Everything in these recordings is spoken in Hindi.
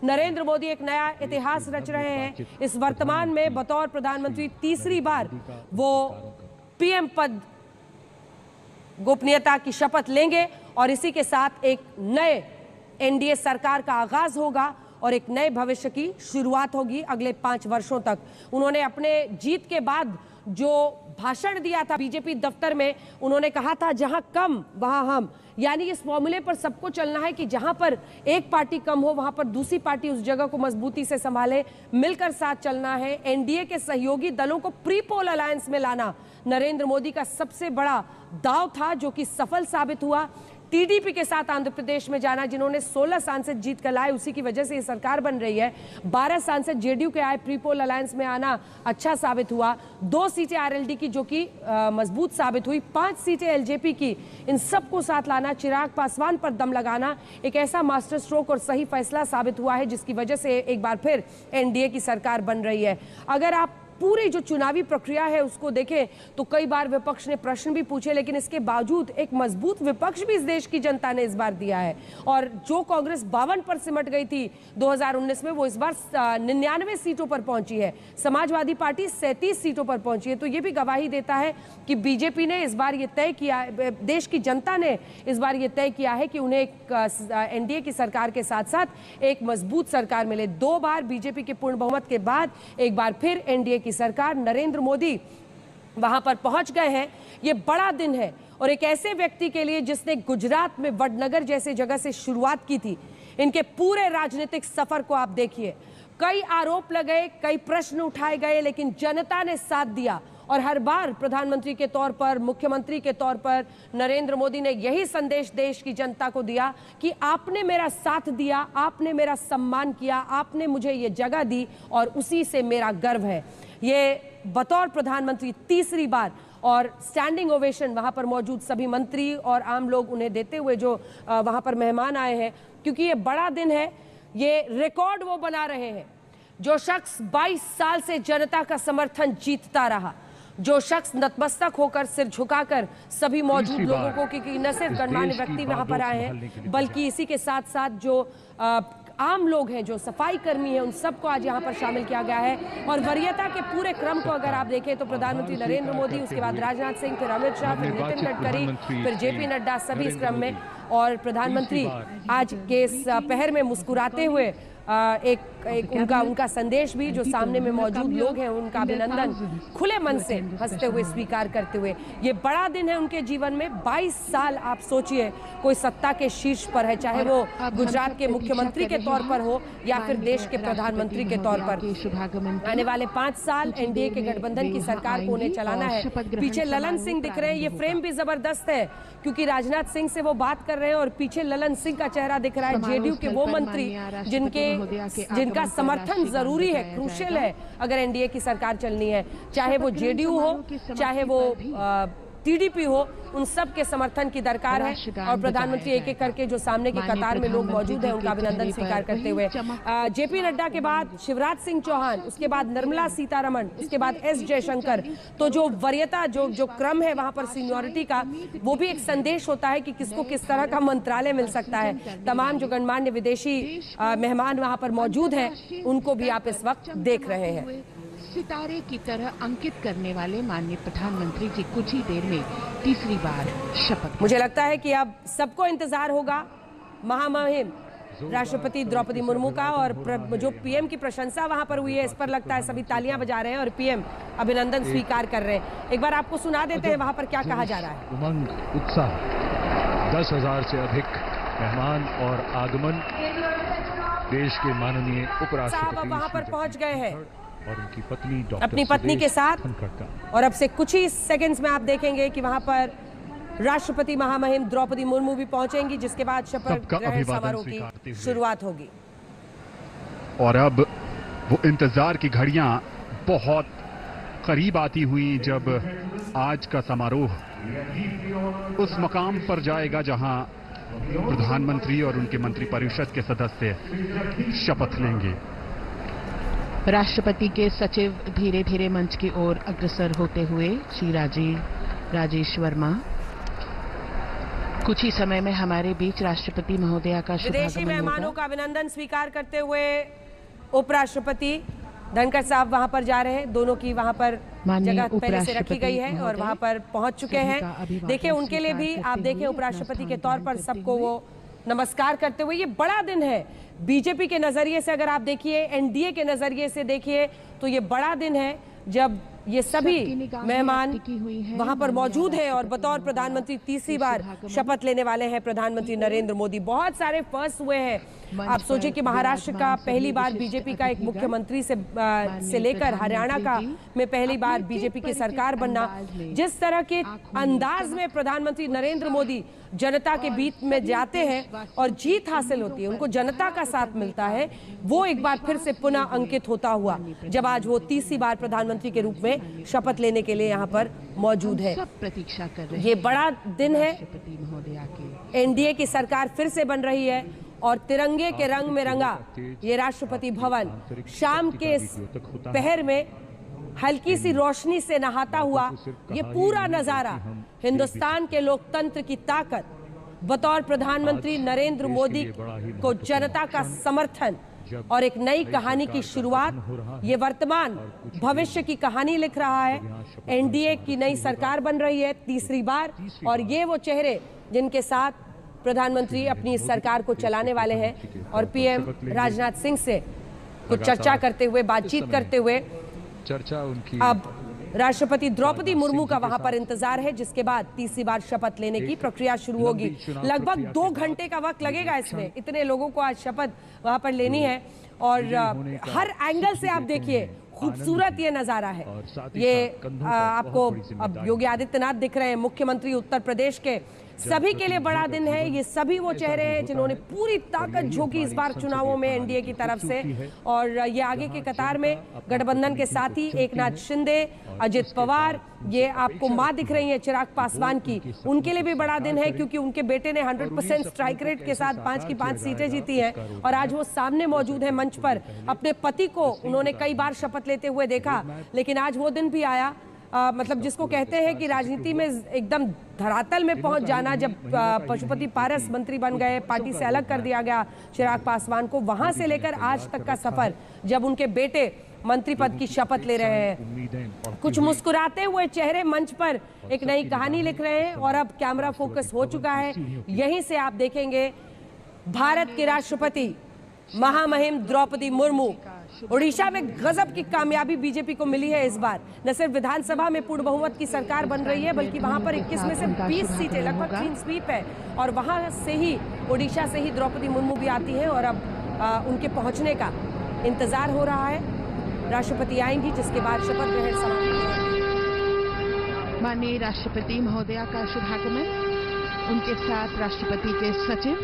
नरेंद्र मोदी एक नया इतिहास रच रहे हैं। इस वर्तमान में बतौर प्रधानमंत्री तीसरी बार वो पीएम पद गोपनीयता की शपथ लेंगे और इसी के साथ एक नए एनडीए सरकार का आगाज होगा और एक नए भविष्य की शुरुआत होगी अगले 5 वर्षों तक। उन्होंने अपने जीत के बाद जो भाषण दिया था बीजेपी दफ्तर में, उन्होंने कहा था जहां कम वहां हम, यानी इस फॉर्मूले पर सबको चलना है कि जहां पर एक पार्टी कम हो वहां पर दूसरी पार्टी उस जगह को मजबूती से संभाले, मिलकर साथ चलना है। एनडीए के सहयोगी दलों को प्री पोल अलायंस में लाना नरेंद्र मोदी का सबसे बड़ा दांव था, जो कि सफल साबित हुआ। टीडीपी के साथ आंध्र प्रदेश में जाना, जिन्होंने 16 सांसद जीत कर लाए, उसी की वजह से ये सरकार बन रही है। 12 सांसद जेडीयू के आए, प्री पोल अलायंस में आना अच्छा साबित हुआ। 2 सीटें आरएलडी की, जो कि मजबूत साबित हुई। 5 सीटें एलजेपी की, इन सबको साथ लाना, चिराग पासवान पर दम लगाना एक ऐसा मास्टर स्ट्रोक और सही फैसला साबित हुआ है, जिसकी वजह से एक बार फिर एनडीए की सरकार बन रही है। अगर आप पूरी जो चुनावी प्रक्रिया है उसको देखें तो कई बार विपक्ष ने प्रश्न भी पूछे, लेकिन इसके बावजूद एक मजबूत विपक्ष भी इस देश की जनता ने इस बार दिया है। और जो कांग्रेस 52 पर सिमट गई थी 2019 में, वो इस बार 99 सीटों पर पहुंची है। समाजवादी पार्टी 37 सीटों पर पहुंची है। तो ये भी गवाही देता है कि बीजेपी ने इस बार ये तय किया, देश की जनता ने इस बार ये तय किया है कि उन्हें एक एनडीए की सरकार के साथ साथ एक मजबूत सरकार मिले। 2 बार बीजेपी के पूर्ण बहुमत के बाद एक बार फिर एनडीए की सरकार, नरेंद्र मोदी वहां पर पहुंच गए हैं। ये बड़ा दिन है और एक ऐसे व्यक्ति के लिए जिसने गुजरात में वडनगर जैसे जगह से शुरुआत की थी। इनके पूरे राजनीतिक सफर को आप देखिए, कई आरोप लगे, कई प्रश्न उठाए गए, लेकिन जनता ने साथ दिया और हर बार प्रधानमंत्री के तौर पर, मुख्यमंत्री के तौर पर नरेंद्र मोदी ने यही संदेश देश की जनता को दिया कि आपने मेरा साथ दिया, आपने मेरा सम्मान किया, आपने मुझे ये जगह दी और उसी से मेरा गर्व है। ये बतौर प्रधानमंत्री तीसरी बार, और स्टैंडिंग ओवेशन वहां पर मौजूद सभी मंत्री और आम लोग उन्हें देते हुए जो वहां पर मेहमान आए हैं, क्योंकि ये बड़ा दिन है। ये रिकॉर्ड वो बना रहे हैं जो शख्स 22 साल से जनता का समर्थन जीतता रहा, जो शख्स नतमस्तक होकर, सिर झुकाकर सभी मौजूद लोगों को, क्योंकि न सिर्फ गणमान्य व्यक्ति वहां पर आए हैं, बल्कि इसी के साथ साथ जो आम लोग हैं, जो सफाई कर्मी हैं, उन सबको आज यहाँ पर शामिल किया गया है। और वरीयता के पूरे क्रम को अगर आप देखें तो प्रधानमंत्री नरेंद्र मोदी, उसके बाद राजनाथ सिंह, फिर अमित शाह, फिर नितिन गडकरी, फिर जेपी नड्डा, सभी इस क्रम में। और प्रधानमंत्री आज के इस पहर में मुस्कुराते हुए एक उनका संदेश भी, जो सामने में मौजूद लोग हैं उनका अभिनंदन खुले मन से हंसते हुए स्वीकार करते हुए। ये बड़ा दिन है उनके जीवन में। 22 साल आप सोचिए, कोई सत्ता के शीर्ष पर है, चाहे वो गुजरात के मुख्यमंत्री के तौर पर हो या फिर देश के प्रधानमंत्री के तौर पर। आने वाले 5 साल एनडीए के गठबंधन की सरकार को उन्हें चलाना है। पीछे ललन सिंह दिख रहे हैं, ये फ्रेम भी जबरदस्त है क्योंकि राजनाथ सिंह से वो बात कर रहे हैं और पीछे ललन सिंह का चेहरा दिख रहा है, जेडीयू के वो मंत्री जिनका समर्थन जरूरी है, क्रूशियल है अगर एनडीए की सरकार चलनी है, चाहे वो जेडीयू हो, चाहे वो टीडीपी हो, उन सब के समर्थन की दरकार है। और प्रधानमंत्री एक एक करके जो सामने की कतार में लोग मौजूद हैं उनका अभिनंदन स्वीकार करते हुए, जेपी नड्डा के बाद शिवराज सिंह चौहान, उसके बाद निर्मला सीतारमण, उसके बाद एस जयशंकर। तो जो वरीयता, जो क्रम है वहां पर सीनियरिटी का, वो भी एक संदेश होता है कि किसको किस तरह का मंत्रालय मिल सकता है। तमाम जो गणमान्य विदेशी मेहमान वहां पर मौजूद हैं उनको भी आप इस वक्त देख रहे हैं। सितारे की तरह अंकित करने वाले माननीय प्रधानमंत्री जी कुछ ही देर में तीसरी बार शपथ। मुझे लगता है कि अब सबको इंतजार होगा महामहिम राष्ट्रपति द्रौपदी मुर्मू का, और जो पीएम की प्रशंसा वहां पर हुई है, इस पर लगता है सभी तालियां बजा रहे हैं और पीएम अभिनंदन स्वीकार कर रहे हैं। एक बार आपको सुना देते हैं वहां पर क्या कहा जा रहा है। उमंग, उत्साह, 10,000 से अधिक मेहमान और आगमन। देश के माननीय उपराष्ट्रपति वहां पर पहुंच गए हैं और उनकी पत्नी अपनी पत्नी के साथ, और अब से कुछ ही सेकंड्स में आप देखेंगे कि वहां पर राष्ट्रपति महामहिम द्रौपदी मुर्मू भी पहुंचेंगी, जिसके बाद शपथ ग्रहण समारोह की शुरुआत होगी। और अब वो इंतजार की घड़ियां बहुत करीब आती हुई, जब आज का समारोह उस मकाम पर जाएगा जहां प्रधानमंत्री और उनके मंत्रिपरिषद के सदस्य शपथ लेंगे। राष्ट्रपति के सचिव धीरे धीरे मंच की ओर अग्रसर होते हुए, श्री राजेश वर्मा। कुछ ही समय में हमारे बीच राष्ट्रपति महोदया का विदेशी शुभागमन मेहमानों होगा। का अभिनंदन स्वीकार करते हुए उपराष्ट्रपति धनखड़ साहब वहां पर जा रहे हैं। दोनों की वहां पर माननीय जगह पहले से रखी उपराष्ट्रपति गई है और महोदय, वहां पर पहुंच चुके सभी हैं। का अभिवादन देखिए उनके लिए भी स्वीकार आप करते देखें हुए उपराष्ट्रपति अपना के स्थान तौर पर ग्रहण सबको करते वो नमस्कार करते हुए। ये बड़ा दिन है बीजेपी के नजरिए से, अगर आप देखिए एनडीए के नजरिए से देखिए तो ये बड़ा दिन है जब ये सभी सबकी निगाहें मेहमान टिकी हुई हैं वहां पर माननीय मौजूद हैं और राष्ट्रपति बतौर महोदया प्रधानमंत्री तीसरी के बार शुभागमन। शपथ लेने वाले हैं प्रधानमंत्री नरेंद्र मोदी। बहुत सारे फर्स्ट हुए हैं। मंच आप सोचिए पर कि महाराष्ट्र का विराजमान पहली सभी बार विशिष्ट बीजेपी का एक अतिथिगण, मुख्यमंत्री से माननीय लेकर हरियाणा का प्रधानमंत्री में पहली जी बार अपने बीजेपी की परिचित सरकार बनना, अंदाज में, जिस तरह के आंखों में अंदाज चमक, में प्रधानमंत्री नरेंद्र मोदी जनता के और बीच में सभी जाते हैं देशवासियों और जीत की हासिल होती है, उनको उम्मीदों पर जनता का खरा साथ उतरने मिलता का है, वो एक बार फिर से विश्वास पुनः लिए हुए अंकित होता हुआ जब आज वो तीसरी बार प्रधानमंत्री के रूप में शपथ लेने के लिए यहाँ पर मौजूद है। सब प्रतीक्षा कर रहे ये हैं बड़ा दिन है। राष्ट्रपति महोदया के। एनडीए की सरकार फिर से बन रही है और तिरंगे के रंग में रंगा ये राष्ट्रपति भवन शाम के इस पहर में हल्की सी रोशनी से नहाता हुआ ये पूरा नज़ारा हिंदुस्तान के लोकतंत्र की ताकत, बतौर प्रधानमंत्री नरेंद्र मोदी को जनता का समर्थन और एक नई कहानी की शुरुआत, ये वर्तमान भविष्य की कहानी लिख रहा है। एनडीए की नई सरकार बन रही है तीसरी बार और ये वो चेहरे जिनके साथ प्रधानमंत्री अपनी सरकार को चलाने वाले हैं और पीएम राजनाथ सिंह से कुछ चर्चा करते हुए, बातचीत करते हुए चर्चा उनकी अब राष्ट्रपति द्रौपदी मुर्मू का वहां पर इंतजार है, जिसके बाद तीसरी बार शपथ लेने की प्रक्रिया शुरू होगी। लगभग 2 घंटे का वक्त लगेगा इसमें, इतने लोगों को आज शपथ वहां पर लेनी है और हर एंगल से आप देखिए खूबसूरत ये नजारा है। ये आपको अब योगी आदित्यनाथ दिख रहे हैं, मुख्यमंत्री उत्तर प्रदेश के। सभी के लिए बड़ा दिन है। ये सभी वो चेहरे हैं जिन्होंने पूरी ताकत झोंकी इस बार चुनावों में एनडीए की तरफ से और ये आगे के कतार में गठबंधन के साथी एकनाथ शिंदे, अजित पवार, ये आपको मां दिख रही है चिराग पासवान की, उनके लिए भी बड़ा दिन है क्योंकि उनके बेटे ने 100% स्ट्राइक रेट के साथ 5 की 5 सीटें जीती हैं और आज वो सामने मौजूद है मंच पर। अपने पति को उन्होंने कई बार शपथ लेते हुए देखा, लेकिन आज वो दिन भी आया मतलब जिसको कहते हैं कि राजनीति में एकदम धरातल में पहुंच जाना, जब पशुपति पारस मंत्री बन गए, पार्टी से अलग कर दिया गया चिराग पासवान को, वहां से लेकर आज तक का सफर जब उनके बेटे मंत्री पद की शपथ ले रहे हैं। कुछ मुस्कुराते हुए चेहरे मंच पर एक नई कहानी लिख रहे हैं और अब कैमरा फोकस हो चुका है। यहीं से आप देखेंगे भारत के राष्ट्रपति महामहिम द्रौपदी मुर्मू। ओडिशा में गजब की कामयाबी बीजेपी को मिली है इस बार। न सिर्फ विधानसभा में पूर्ण बहुमत की सरकार बन रही है बल्कि वहां पर 21 में से 20 सीटें, लगभग 3 स्वीप है और वहां से ही ओडिशा से ही द्रौपदी मुर्मू भी आती हैं और अब उनके पहुंचने का इंतजार हो रहा है। राष्ट्रपति आएंगी जिसके बाद शपथ ग्रहण समारोह। माननीय राष्ट्रपति महोदया का शुभागमन, उनके साथ राष्ट्रपति के सचिव,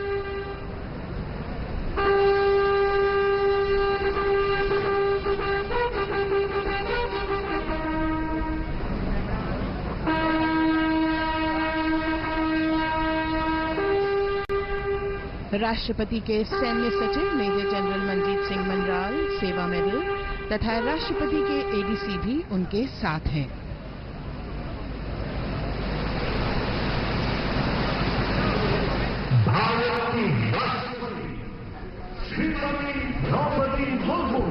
राष्ट्रपति के सैन्य सचिव मेजर जनरल मनजीत सिंह मनराल सेवा मेडल तथा राष्ट्रपति के एडीसी भी उनके साथ हैं। भारत की राष्ट्रपति Shrimati Draupadi Murmu.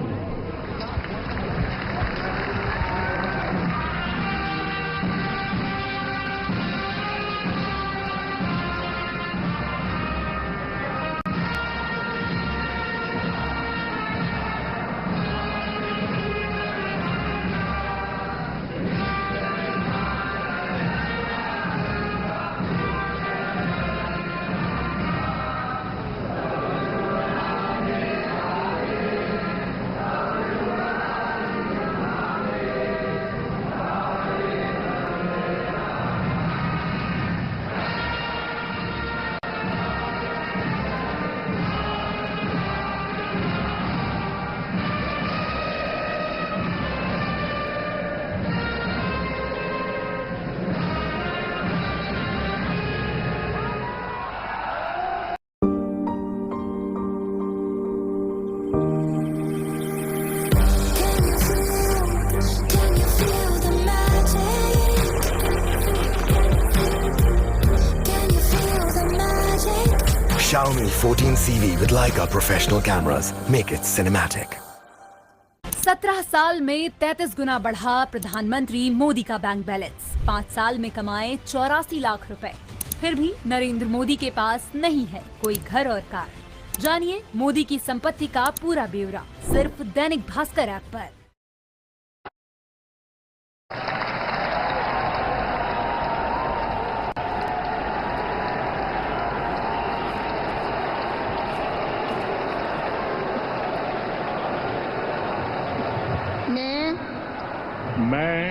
Xiaomi 14 CV with Leica professional cameras. Make it cinematic. 17 साल में 33 गुना बढ़ा प्रधानमंत्री मोदी का बैंक बैलेंस। 5 साल में कमाए 84 लाख रुपए। फिर भी नरेंद्र मोदी के पास नहीं है कोई घर और कार। जानिए मोदी की संपत्ति का पूरा ब्यौरा सिर्फ दैनिक भास्कर ऐप पर। मैं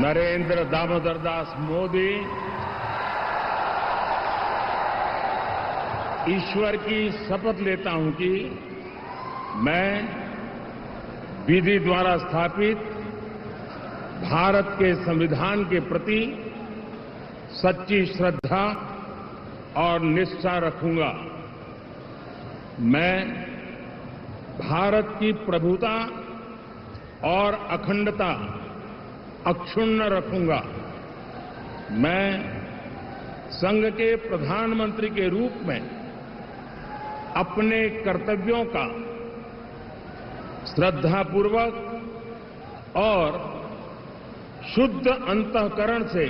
नरेंद्र दामोदर दास मोदी ईश्वर की शपथ लेता हूं कि मैं विधि द्वारा स्थापित भारत के संविधान के प्रति सच्ची श्रद्धा और निष्ठा रखूंगा। मैं भारत की प्रभुता और अखंडता अक्षुण्ण रखूंगा। मैं संघ के प्रधानमंत्री के रूप में अपने कर्तव्यों का श्रद्धापूर्वक और शुद्ध अंतःकरण से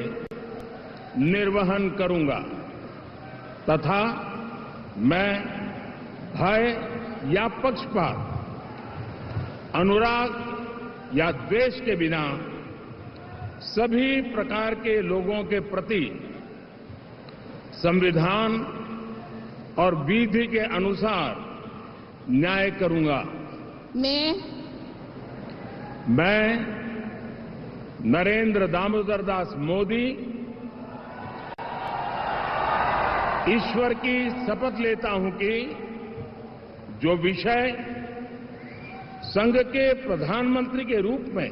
निर्वहन करूंगा तथा मैं भय या पक्षपात, अनुराग या द्वेष के बिना सभी प्रकार के लोगों के प्रति संविधान और विधि के अनुसार न्याय करूंगा। मैं नरेंद्र दामोदर दास मोदी ईश्वर की शपथ लेता हूं कि जो विषय संघ के प्रधानमंत्री के रूप में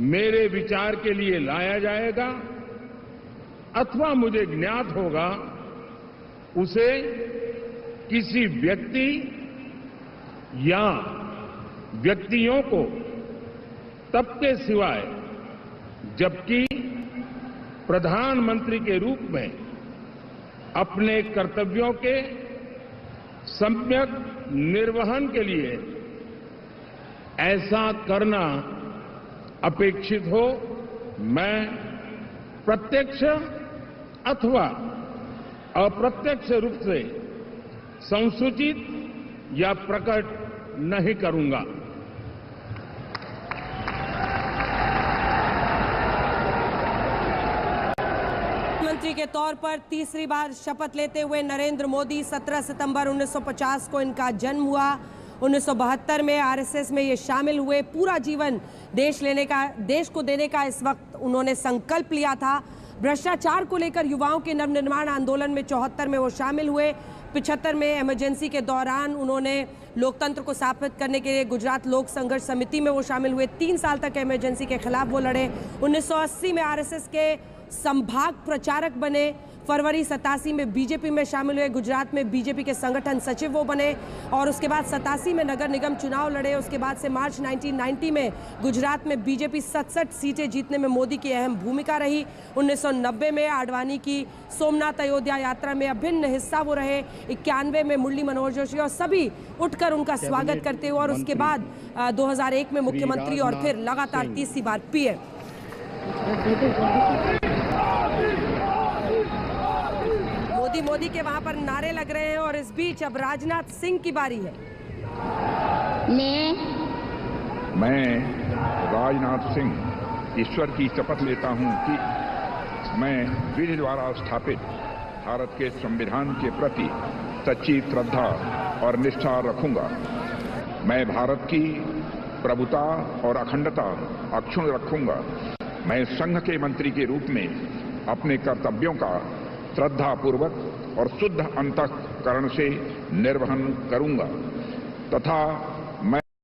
मेरे विचार के लिए लाया जाएगा अथवा मुझे ज्ञात होगा उसे किसी व्यक्ति या व्यक्तियों को तब के सिवाय जबकि प्रधानमंत्री के रूप में अपने कर्तव्यों के सम्यक निर्वहन के लिए ऐसा करना अपेक्षित हो, मैं प्रत्यक्ष अथवा अप्रत्यक्ष रूप से संसूचित या प्रकट नहीं करूंगा। प्रधानमंत्री के तौर पर तीसरी बार शपथ लेते हुए नरेंद्र मोदी 17 सितंबर 1950 को इनका जन्म हुआ। 1972 में आरएसएस में ये शामिल हुए। पूरा जीवन देश को देने का इस वक्त उन्होंने संकल्प लिया था। भ्रष्टाचार को लेकर युवाओं के नवनिर्माण आंदोलन में 74 में वो शामिल हुए। 75 में इमरजेंसी के दौरान उन्होंने लोकतंत्र को स्थापित करने के लिए गुजरात लोक संघर्ष समिति में वो शामिल हुए। 3 साल तक इमरजेंसी के खिलाफ वो लड़े। 1980 में आरएसएस के संभाग प्रचारक बने। फरवरी 87 में बीजेपी में शामिल हुए। गुजरात में बीजेपी के संगठन सचिव वो बने और उसके बाद 87 में नगर निगम चुनाव लड़े। उसके बाद से मार्च 1990 में गुजरात में बीजेपी 67 सीटें जीतने में मोदी की अहम भूमिका रही। 1990 में आडवाणी की सोमनाथ अयोध्या यात्रा में अभिन्न हिस्सा वो रहे। 91 में मुरली मनोहर जोशी और सभी उठकर उनका स्वागत करते हुए और उसके बाद 2001 में मुख्यमंत्री और फिर लगातार तीसरी बार पीएम। मोदी के वहां पर नारे लग रहे हैं और इस बीच अब राजनाथ सिंह की बारी है। मैं राजनाथ सिंह ईश्वर की शपथ लेता हूं कि मैं विधि द्वारा स्थापित भारत के संविधान के प्रति सच्ची श्रद्धा और निष्ठा रखूंगा। मैं भारत की प्रभुता और अखंडता अक्षुण्ण रखूंगा। मैं संघ के मंत्री के रूप में अपने कर्तव्यों का श्रद्धापूर्वक और शुद्ध अंतःकरण से निर्वहन करूंगा तथा